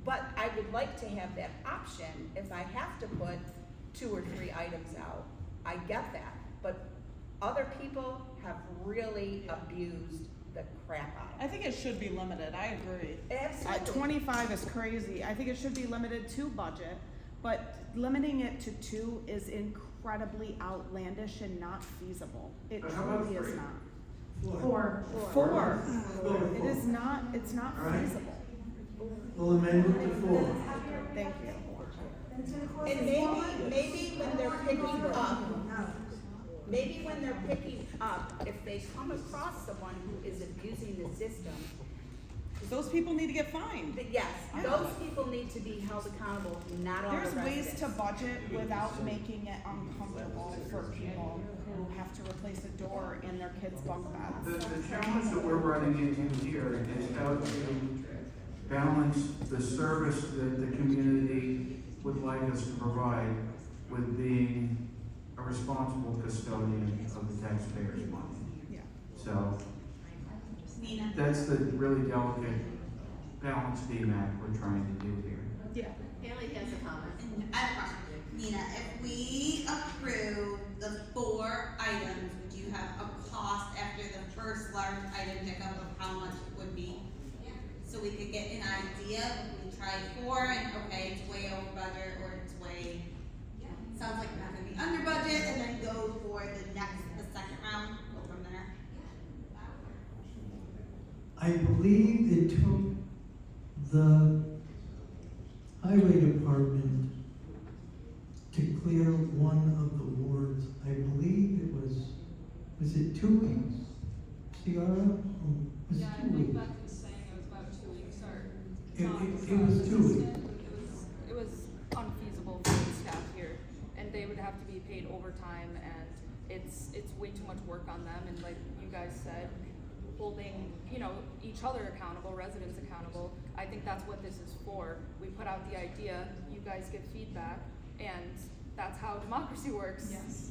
But I would like to have that option if I have to put 2 or 3 items out. I get that, but other people have really abused the crap out of it. I think it should be limited, I agree. Absolutely. 25 is crazy, I think it should be limited to budget, but limiting it to 2 is incredibly outlandish and not feasible. It How about truly is 3? not. 4. 4, Four. it is not, it's not All right. feasible. We'll amend it to 4. Thank you. And maybe when they're picking up, if they come across someone who is abusing the system, Those people need to get fined. yes, those people need to be held accountable, not all the There's residents. ways to budget without making it uncomfortable for people who have to replace a door in their kids' bunk beds. The challenge that we're running into here is how to balance the service that the community would like us to provide with being a responsible custodian of the taxpayers' money. Yeah. So Nina? that's the really delicate balance beam act we're trying to do here. Yeah. Haley has a comment. I have a question. Nina, if we approve the 4 items, would you have a cost after the first large item pickup of how much it would be? So we could get an idea if we tried 4 and okay, it's way over budget or it's way, sounds like we're not gonna be under budget, and then go for the second round, go from there. I believe it took the highway department to clear one of the wards. I believe it was it 2 weeks? Ciara? Was Yeah, it I 2 think weeks? Beth was saying it was about 2 weeks, or. It was 2 weeks. It was unfeasible for the staff here, and they would have to be paid overtime, and it's way too much work on them, and like you guys said, holding, each other accountable, residents accountable. I think that's what this is for. We put out the idea, you guys give feedback, and that's how democracy works. Yes.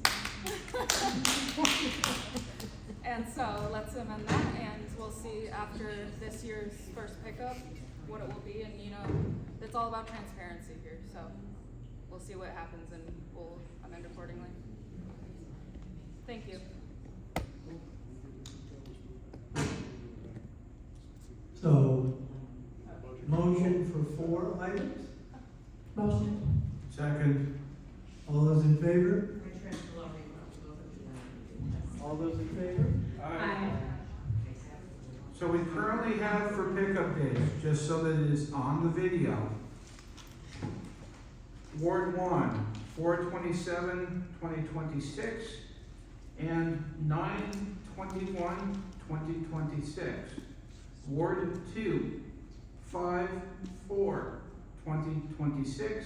And so let's amend that, and we'll see after this year's first pickup what it will be, and it's all about transparency here, so we'll see what happens and we'll amend accordingly. Thank you. So, motion for 4 items? Motion. Second. All those in favor? All those in favor? Aye. So we currently have for pickup days, just so that it is on the video. Ward 1, 4/27/2026 and 9/21/2026. Ward 2, 5/4/2026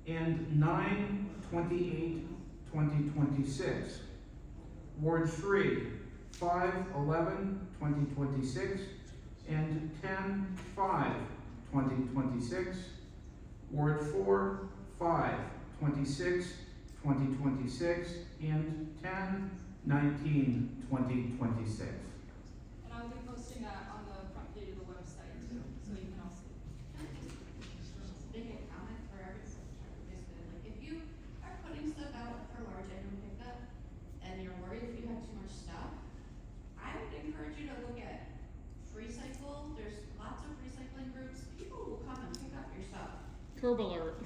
and 9/28/2026. Ward 3, 5/11/2026 and 10/5/2026. Ward 4, 5/26/2026 2026, and 10/19/2026. And I'll be posting that on the front page of the website too, so you can all see. Make a comment for everyone, basically, like, if you are putting stuff out for large item pickup, and you're worried if you have too much stuff, I would encourage you to look at Freecycle. There's lots of recycling groups, people will come and pick up your stuff. Curb alert.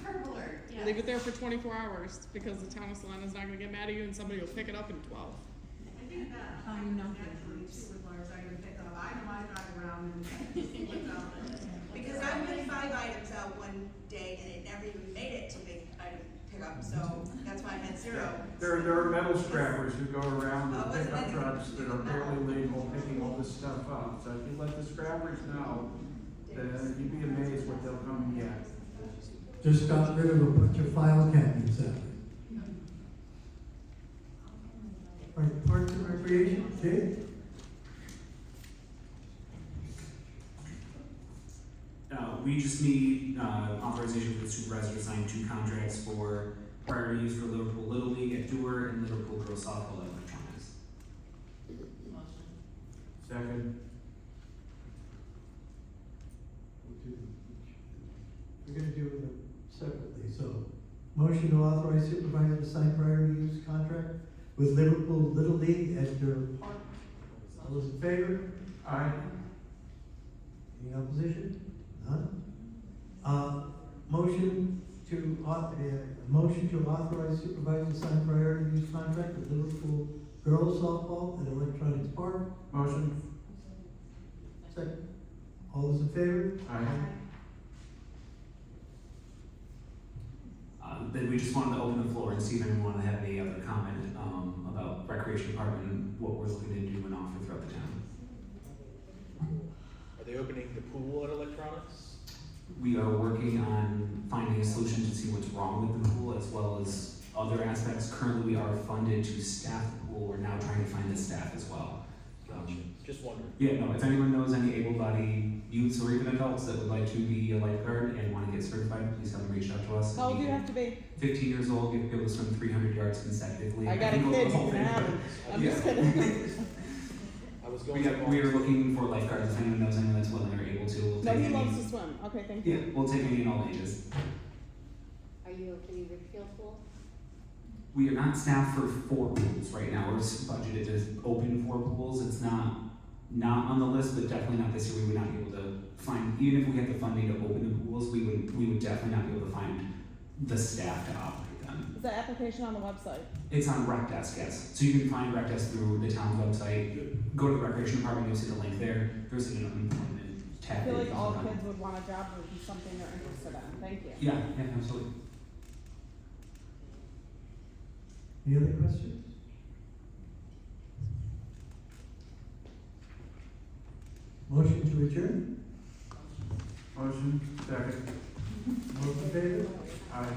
Curb alert, yes. Leave it there for 24 hours because the town of Salina is not gonna get mad at you and somebody will pick it up in 12. I think that happens naturally too with large item pickup. I know I drive around and see what's out there. Because I put 5 items out one day and it never even made it to big item pickup, so that's why I had 0. There are metal scrappers who go around Oh, with wasn't pickup anything trucks that are barely legal picking all this stuff up. So if you let the scrappers know, then you'd be amazed what they'll come and get. Just got rid of a bunch of file cabinets out there. All right, Parks and Recreation, Jay? We just need authorization for the supervisor to sign 2 contracts for priority use for Liverpool Little League at Dewar and Liverpool Girls Softball at Electronics. Second. We're gonna do them separately, so motion to authorize supervisor to sign priority use contract with Liverpool Little League at Durham Park. All those in favor? Aye. Any opposition? None? Motion to authorize supervisor to sign priority use contract with Liverpool Girls Softball at Electronics Park. Motion. Second. All those in favor? Aye. Then we just wanted to open the floor and see if anyone wanted to have any other comment about recreation department and what we're looking to do and offer throughout the town. Are they opening the pool at Electronics? We are working on finding a solution to see what's wrong with the pool as well as other aspects. Currently, we are funded to staff the pool. We're now trying to find the staff as well. Gotcha. Just wondering. Yeah, no, if anyone knows any able-bodied youths or even adults that would like to be a lifeguard and want to get certified, please have them reach out to us. How old do you have to be? 15 years old, you'll be able to swim 300 yards consecutively. I got a think kid, the whole you can thing, have but- him. I'm yeah. just kidding. I was going. We are looking for lifeguards. If anyone knows anyone that's willing or able to, we'll No, take he any. loves to swim. Okay, thank you. Yeah, we'll take any and all ages. Are you opening Richfield Pool? We are not staffed for 4 pools right now. We're budgeted to open 4 pools. It's not on the list, but definitely not this year. We would not be able to find, even if we had the funding to open the pools, we would definitely not be able to find the staff to operate them. Is the application on the website? It's on Rec Desk, yes. So you can find Rec Desk through the town's website. Go to the recreation department, you'll see the link there. There's an unemployment I tab. feel that like you all can click on. kids would want a job or be something they're interested in. Thank you. Yeah, absolutely. Any other questions? Motion to adjourn? Motion. Second. All those in favor? Aye.